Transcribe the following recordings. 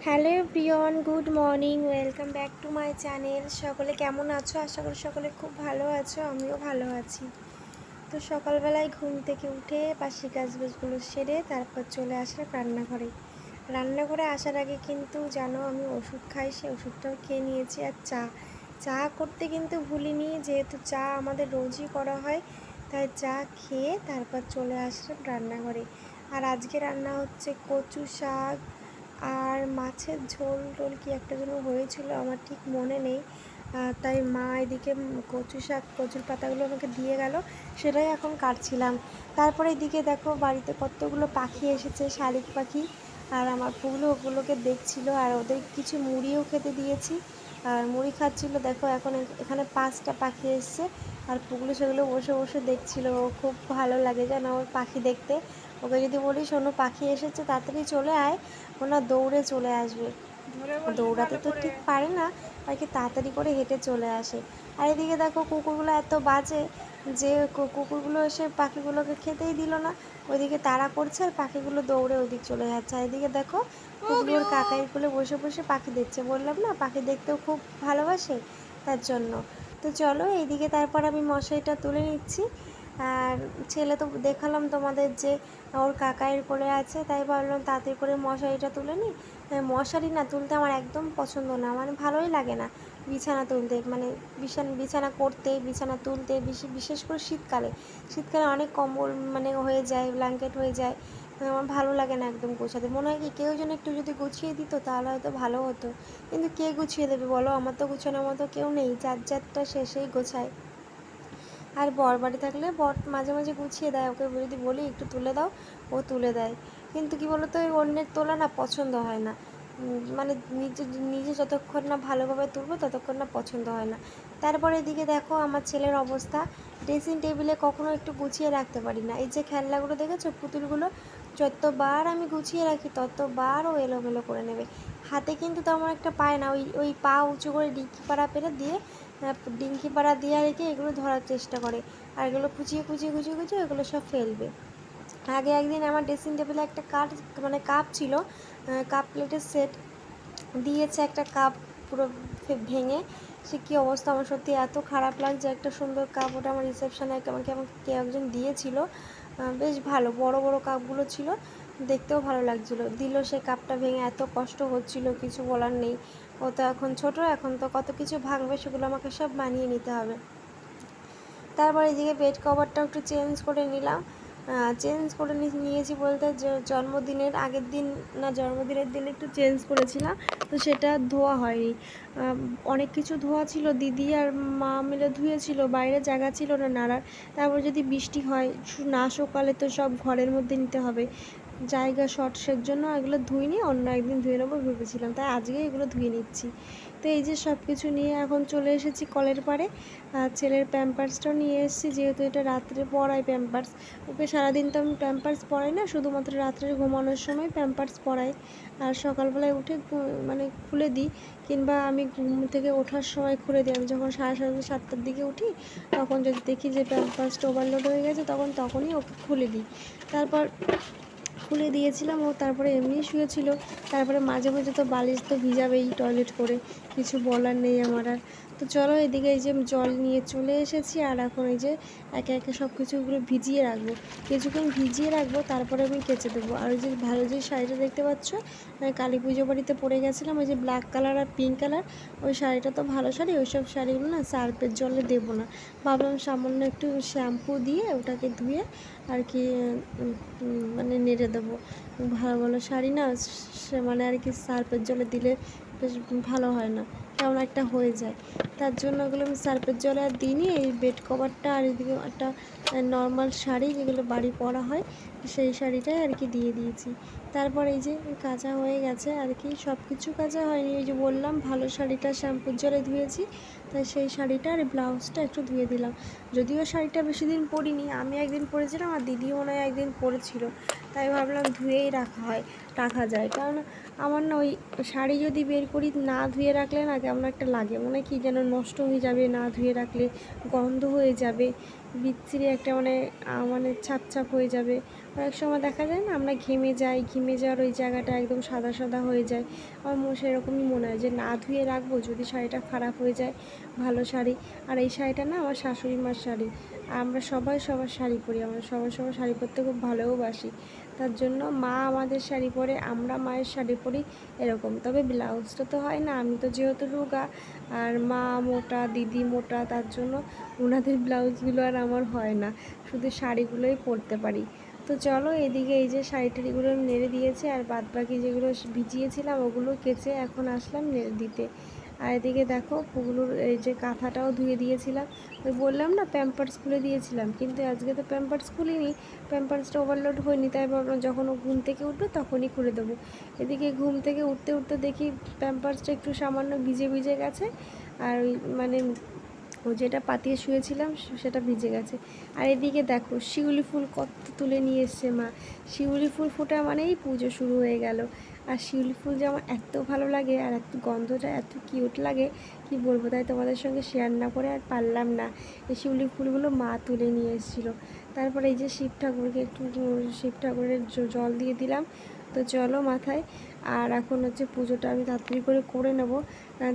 Hello everyone, good morning, welcome back to my channel. সকলে কেমন আছো? আশা করি সকলে খুব ভালো আছো, আমিও ভালো আছি। তো সকালবেলায় ঘুম থেকে উঠে বাসি কাজবাজগুলো সেরে তারপর চলে আসলাম রান্নাঘরে। রান্নাঘরে আসার আগে কিন্তু জানো আমি ওষুধ খাই, সেই ওষুধটাও খেয়ে নিয়েছি। আর চা করতে কিন্তু ভুলিনি, যেহেতু চা আমাদের রোজই করা হয়, তাই চা খেয়ে তারপর চলে আসলাম রান্নাঘরে। আর আজকে রান্না হচ্ছে কচু শাক আর মাছের ঝোল টোল কি একটা যেন হয়েছিল, আমার ঠিক মনে নেই। তাই মা এদিকে কচু শাক কচুর পাতাগুলো আমাকে দিয়ে গেল, সেটাই এখন কাটছিলাম। তারপরে এদিকে দেখো বাড়িতে কতগুলো পাখি এসেছে, শালিক পাখি। আর আমার পুগলু ওগুলোকে দেখছিল, আর ওদের কিছু মুড়িও খেতে দিয়েছি, আর মুড়ি খাচ্ছিলো। দেখো এখন এখানে 5টা পাখি এসছে, আর পুগলু সেগুলো বসে বসে দেখছিল। ও খুব ভালো লাগে জানো ওর পাখি দেখতে। ওকে যদি বলি শোনো পাখি এসেছে তাড়াতাড়ি চলে আয়, ও না দৌড়ে চলে আসবে। দৌড়াতে তো ঠিক পারে না, আর কি তাড়াতাড়ি করে হেঁটে চলে আসে। আর এদিকে দেখো কুকুরগুলো এত বাজে যে কুকুরগুলো এসে পাখিগুলোকে খেতেই দিল না। ওইদিকে তাড়া করছে আর পাখিগুলো দৌড়ে ওইদিক চলে যাচ্ছে। আর এদিকে দেখো কুকুর কাকাইয়ের কোলে বসে বসে পাখি দেখছে। বললাম না পাখি দেখতেও খুব ভালোবাসে, তার জন্য। তো চলো এইদিকে তারপর আমি মশারিটা তুলে নিচ্ছি। আর ছেলে তো দেখালাম তোমাদের যে ওর কাকাইয়ের কোলে আছে, তাই ভাবলাম তাড়াতাড়ি করে মশারিটা তুলে নিই। মশারি না তুলতে আমার একদম পছন্দ না, মানে ভালোই লাগে না বিছানা তুলতে, মানে বিছানা করতে বিছানা তুলতে, বিশেষ করে শীতকালে অনেক কম্বল মানে হয়ে যায়, ব্ল্যাঙ্কেট হয়ে যায়। আমার ভালো লাগে না একদম গোছাতে। মনে হয় কি কেউ যেন একটু যদি গুছিয়ে দিত তাহলে হয়তো ভালো হতো, কিন্তু কে গুছিয়ে দেবে বলো? আমার তো গুছানোর মতো কেউ নেই, যারটা শেষেই গোছায়। আর বর বাড়ি থাকলে বর মাঝে মাঝে গুছিয়ে দেয়, ওকে যদি বলি একটু তুলে দাও ও তুলে দেয়। কিন্তু কি বলতো ওই অন্যের তোলা না পছন্দ হয় না, মানে নিজে নিজে যতক্ষণ না ভালোভাবে তুলবো ততক্ষণ না পছন্দ হয় না। তারপরে এদিকে দেখো আমার ছেলের অবস্থা, ড্রেসিং টেবিলে কখনো একটু গুছিয়ে রাখতে পারি না। এই যে খেলনাগুলো দেখেছো পুতুলগুলো, যতবার আমি গুছিয়ে রাখি ততবার ও এলোমেলো করে নেবে। হাতে কিন্তু তেমন একটা পায় না, ওই ওই পা উঁচু করে ডিঙ্কি পাড়া পেরে দিয়ে ডিঙ্কি পাড়া দিয়ে রেখে এগুলো ধরার চেষ্টা করে, আর এগুলো কুচিয়ে কুচিয়ে কুচিয়ে কুচিয়ে এগুলো সব ফেলবে। আগে একদিন আমার ড্রেসিং টেবিলে একটা কাপ ছিল, কাপ প্লেটের সেট দিয়েছে, একটা কাপ পুরো ভেঙে। সে কী অবস্থা, আমার সত্যি এত খারাপ লাগছে। একটা সুন্দর কাপ, ওটা আমার রিসেপশানে আমাকে কেউ একজন দিয়েছিল, বেশ ভালো বড় বড় কাপগুলো ছিল, দেখতেও ভালো লাগছিলো, দিল সে কাপটা ভেঙে। এত কষ্ট হচ্ছিল, কিছু বলার নেই। ও তো এখন ছোটো, এখন তো কত কিছু ভাঙবে, সেগুলো আমাকে সব মানিয়ে নিতে হবে। তারপর এদিকে বেড কভারটাও একটু চেঞ্জ করে নিলাম। চেঞ্জ করে নিয়েছি বলতে যে জন্মদিনের আগের দিন না জন্মদিনের দিন একটু চেঞ্জ করেছিলাম, তো সেটা ধোয়া হয়নি। অনেক কিছু ধোয়া ছিল, দিদি আর মা মিলে ধুয়েছিল, বাইরে জায়গা ছিল না নাড়ার। তারপর যদি বৃষ্টি হয় না সকালে, তো সব ঘরের মধ্যে নিতে হবে, জায়গা শর্টের জন্য এগুলো ধুইনি, অন্য একদিন ধুয়ে নেবো ভেবেছিলাম, তাই আজকে এগুলো ধুয়ে নিচ্ছি। তো এই যে সব কিছু নিয়ে এখন চলে এসেছি কলের পাড়ে। আর ছেলের প্যাম্পার্সটাও নিয়ে এসেছি, যেহেতু এটা রাত্রে পরাই প্যাম্পার্স। ওকে সারাদিন তো আমি প্যাম্পার্স পরাই না, শুধুমাত্র রাত্রে ঘুমানোর সময় প্যাম্পার্স পরাই। আর সকালবেলায় উঠে মানে খুলে দিই, কিংবা আমি ঘুম থেকে ওঠার সময় খুলে দিই। আমি যখন 7:30 দিকে উঠি, তখন যদি দেখি যে প্যাম্পার্সটা ওভারলোড হয়ে গেছে, তখনই ওকে খুলে দিই। তারপর খুলে দিয়েছিলাম, ও তারপরে এমনিই শুয়েছিল। তারপরে মাঝে মাঝে তো বালিশ তো ভিজাবেই টয়লেট করে, কিছু বলার নেই আমার আর। তো চলো এদিকে এই যে জল নিয়ে চলে এসেছি, আর এখন এই যে একে একে সব কিছুগুলো ভিজিয়ে রাখবো, কিছুক্ষণ ভিজিয়ে রাখবো, তারপরে আমি কেচে দেবো। আর ওই যে ভালো যে শাড়িটা দেখতে পাচ্ছ, কালী পুজো বাড়িতে পরে গেছিলাম, ওই যে ব্ল্যাক কালার আর পিঙ্ক কালার, ওই শাড়িটা তো ভালো শাড়ি, ওইসব শাড়িগুলো না সার্ফের জলে দেবো না, ভাবলাম সামান্য একটু শ্যাম্পু দিয়ে ওটাকে ধুয়ে আর কি মানে নেড়ে দেবো। ভালো ভালো শাড়ি না সে মানে আর কি সার্ফের জলে দিলে বেশ ভালো হয় না, কেমন একটা হয়ে যায়। তার জন্য ওগুলো আমি সার্ফের জলে আর দিইনি। এই বেড কভারটা আর এদিকে একটা নর্মাল শাড়ি যেগুলো বাড়ি পরা হয়, সেই শাড়িটাই আর কি দিয়ে দিয়েছি। তারপর এই যে কাচা হয়ে গেছে আর কি, সব কিছু কাচা হয়নি, ওই যে বললাম ভালো শাড়িটা শ্যাম্পুর জলে ধুয়েছি, তাই সেই শাড়িটা আর ব্লাউজটা একটু ধুয়ে দিলাম। যদিও শাড়িটা বেশি দিন পরিনি, আমি একদিন পরেছিলাম আর দিদিও মনে হয় একদিন পরেছিল, তাই ভাবলাম ধুয়েই রাখা যায়। কারণ আমার না ওই শাড়ি যদি বের করি না ধুয়ে রাখলে না কেমন একটা লাগে, মনে কি যেন নষ্ট হয়ে যাবে, না ধুয়ে রাখলে গন্ধ হয়ে যাবে, বিচ্ছিরি একটা মানে ছাপ ছাপ হয়ে যাবে, অনেক সময় দেখা যায় না আমরা ঘেমে যাই, ঘেমে যাওয়ার ওই জায়গাটা একদম সাদা সাদা হয়ে যায়। আমার সেরকমই মনে হয় যে না ধুয়ে রাখবো, যদি শাড়িটা খারাপ হয়ে যায়, ভালো শাড়ি। আর এই শাড়িটা না আমার শাশুড়ি মার শাড়ি। আমরা সবাই সবার শাড়ি পরি, আমরা সবার শাড়ি পরতে খুব ভালোবাসি। তার জন্য মা আমাদের শাড়ি পরে, আমরা মায়ের শাড়ি পরি, এরকম। তবে ব্লাউজটা তো হয় না, আমি তো যেহেতু রোগা আর মা মোটা, দিদি মোটা, তার জন্য ওনাদের ব্লাউজগুলো আর আমার হয় না, শুধু শাড়িগুলোই পরতে পারি। তো চলো এদিকে এই যে শাড়ি টাড়িগুলো নেড়ে দিয়েছে, আর বাদ বাকি যেগুলো ভিজিয়েছিলাম ওগুলো কেচে এখন আসলাম নেড়ে দিতে। আর এদিকে দেখো পুগুলোর এই যে কাঁথাটাও ধুয়ে দিয়েছিলাম। ওই বললাম না প্যাম্পার্স খুলে দিয়েছিলাম, কিন্তু আজকে তো প্যাম্পার্স খুলিনি, প্যাম্পার্সটা ওভারলোড হয়নি, তাই ভাবলাম যখন ও ঘুম থেকে উঠবে তখনই খুলে দেবো। এদিকে ঘুম থেকে উঠতে উঠতে দেখি প্যাম্পার্সটা একটু সামান্য ভিজে ভিজে গেছে, আর ওই মানে ও যেটা পাতিয়ে শুয়েছিলাম সেটা ভিজে গেছে। আর এদিকে দেখো শিউলি ফুল কত তুলে নিয়ে এসছে মা। শিউলি ফুল ফোটা মানেই পুজো শুরু হয়ে গেল। আর শিউলি ফুল যে আমার এত ভালো লাগে, আর এত গন্ধটা এত কিউট লাগে কি বলবো, তাই তোমাদের সঙ্গে শেয়ার না করে আর পারলাম না। এই শিউলি ফুলগুলো মা তুলে নিয়ে এসেছিলো। তারপরে এই যে শিব ঠাকুরকে একটু শিব ঠাকুরের জল দিয়ে দিলাম। তো চলো মাথায়। আর এখন হচ্ছে পুজোটা আমি তাড়াতাড়ি করে নেব।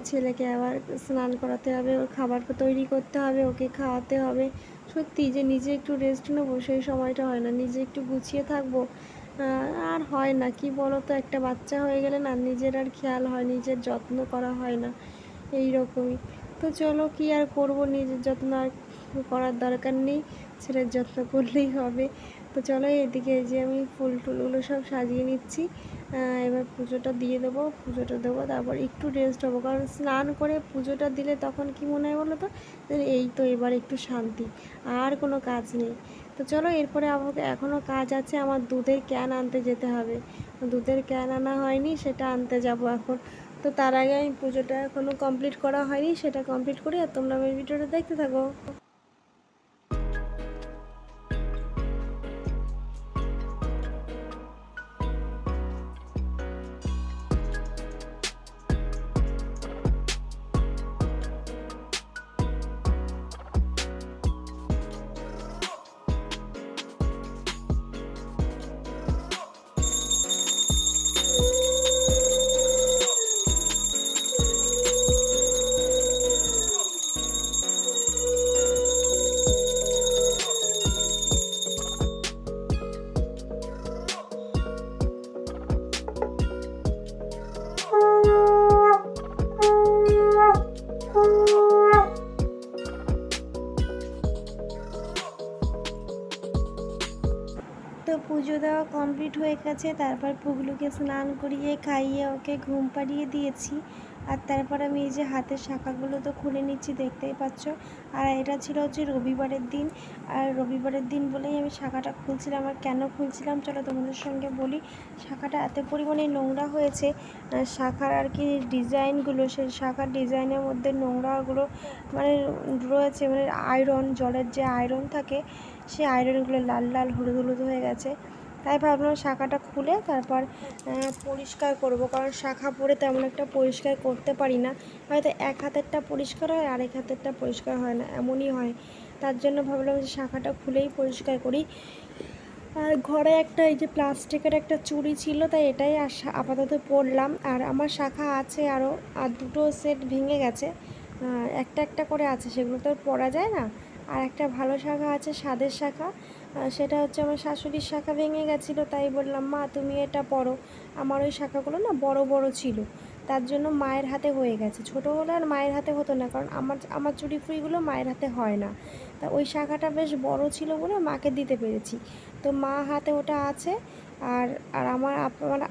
ছেলেকে আবার স্নান করাতে হবে, ওর খাবার তৈরি করতে হবে, ওকে খাওয়াতে হবে। সত্যি যে নিজে একটু রেস্ট নেবো সেই সময়টা হয় না, নিজে একটু গুছিয়ে থাকবো আর হয় না। কি বলো তো, একটা বাচ্চা হয়ে গেলে না নিজের আর খেয়াল হয়, নিজের যত্ন করা হয় না, এই রকমই। তো চলো কি আর করবো, নিজের যত্ন আর করার দরকার নেই, ছেলের যত্ন করলেই হবে। তো চলো এদিকে যে আমি ফুল টুলগুলো সব সাজিয়ে নিচ্ছি। এবার পুজোটা দিয়ে দেবো, পুজোটা দেবো, তারপর একটু রেস্ট হবো, কারণ স্নান করে পুজোটা দিলে তখন কি মনে হয় বলো তো, এই তো এবার একটু শান্তি, আর কোনো কাজ নেই। তো চলো এরপরে আমাকে এখনও কাজ আছে, আমার দুধের ক্যান আনতে যেতে হবে। দুধের ক্যান আনা হয়নি, সেটা আনতে যাব এখন। তো তার আগে আমি পুজোটা এখনও কমপ্লিট করা হয়নি, সেটা কমপ্লিট করি, আর তোমরা আমার ভিডিওটা দেখতে থাকো। তো পুজো দেওয়া কমপ্লিট হয়ে গেছে, তারপর পুগলুকে স্নান করিয়ে খাইয়ে ওকে ঘুম পাড়িয়ে দিয়েছি। আর তারপর আমি এই যে হাতের শাখাগুলো তো খুলে নিচ্ছি, দেখতেই পাচ্ছ। আর এটা ছিল হচ্ছে রবিবারের দিন, আর রবিবারের দিন বলেই আমি শাখাটা খুলছিলাম। আর কেন খুলছিলাম চলো তোমাদের সঙ্গে বলি। শাখাটা এত পরিমাণে নোংরা হয়েছে, শাখার আর কি ডিজাইনগুলো, সেই শাখার ডিজাইনের মধ্যে নোংরাগুলো মানে রয়েছে, মানে আয়রন, জলের যে আয়রন থাকে সেই আয়রনগুলো লাল লাল হলুদ হলুদ হয়ে গেছে। তাই ভাবলাম শাখাটা খুলে তারপর পরিষ্কার করব, কারণ শাখা পরে তেমন একটা পরিষ্কার করতে পারি না, হয়তো এক হাতেরটা পরিষ্কার হয় আরেক হাতেরটা পরিষ্কার হয় না, এমনই হয়। তার জন্য ভাবলাম যে শাখাটা খুলেই পরিষ্কার করি। আর ঘরে একটা এই যে প্লাস্টিকের একটা চুড়ি ছিল, তাই এটাই আপাতত পরলাম। আর আমার শাখা আছে আরও, আর দুটো সেট ভেঙে গেছে, একটা একটা করে আছে, সেগুলো তো আর পরা যায় না। আর একটা ভালো শাখা আছে, স্বাদের শাখা, সেটা হচ্ছে আমার শাশুড়ির শাখা ভেঙে গেছিলো, তাই বললাম মা তুমি এটা পরো। আমার ওই শাখাগুলো না বড় বড় ছিল, তার জন্য মায়ের হাতে হয়ে গেছে। ছোটো হলে আর মায়ের হাতে হতো না, কারণ আমার চুড়ি ফুড়িগুলো মায়ের হাতে হয় না। তা ওই শাখাটা বেশ বড় ছিল বলে মাকে দিতে পেরেছি, তো মা হাতে ওটা আছে। আর আর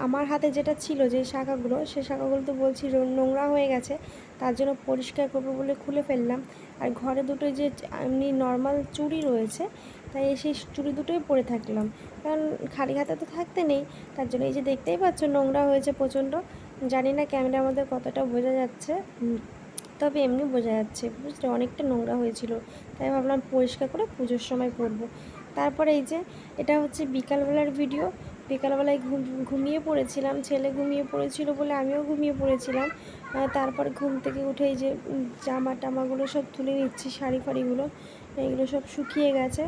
আমার হাতে যেটা ছিল, যে শাখাগুলো, সেই শাখাগুলো তো বলছি নোংরা হয়ে গেছে, তার জন্য পরিষ্কার করবো বলে খুলে ফেললাম। আর ঘরে দুটো যে এমনি নর্মাল চুড়ি রয়েছে, তাই সেই চুড়ি দুটোই পরে থাকলাম, কারণ খালি হাতে তো থাকতে নেই। তার জন্য এই যে দেখতেই পাচ্ছ নোংরা হয়েছে প্রচণ্ড, জানি না ক্যামেরার মধ্যে কতটা বোঝা যাচ্ছে, তবে এমনি বোঝা যাচ্ছে, বুঝলে অনেকটা নোংরা হয়েছিল। তাই ভাবলাম পরিষ্কার করে পুজোর সময় করব। তারপরে এই যে এটা হচ্ছে বিকালবেলার ভিডিও। বিকালবেলায় ঘুমিয়ে পড়েছিলাম, ছেলে ঘুমিয়ে পড়েছিল বলে আমিও ঘুমিয়ে পড়েছিলাম। তারপর ঘুম থেকে উঠে এই যে জামা টামাগুলো সব তুলে নিচ্ছি, শাড়ি ফাড়িগুলো এগুলো সব শুকিয়ে গেছে।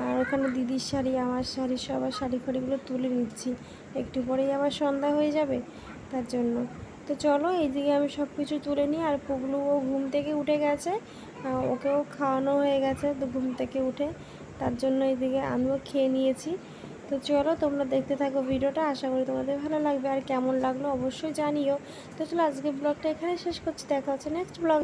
আর ওখানে দিদির শাড়ি, আমার শাড়ি, সবার শাড়ি ফাড়িগুলো তুলে নিচ্ছি। একটু পরেই আবার সন্ধ্যা হয়ে যাবে, তার জন্য। তো চলো এইদিকে আমি সব কিছু তুলে নিই। আর পুগলু ও ঘুম থেকে উঠে গেছে, ওকেও খাওয়ানো হয়ে গেছে তো ঘুম থেকে উঠে, তার জন্য এইদিকে আমিও খেয়ে নিয়েছি। তো চলো তোমরা দেখতে থাকো ভিডিওটা, আশা করি তোমাদের ভালো লাগবে। আর কেমন লাগলো অবশ্যই জানিও। তো চলো আজকে ব্লগটা এখানে শেষ করছি, দেখা হচ্ছে নেক্সট ব্লগ।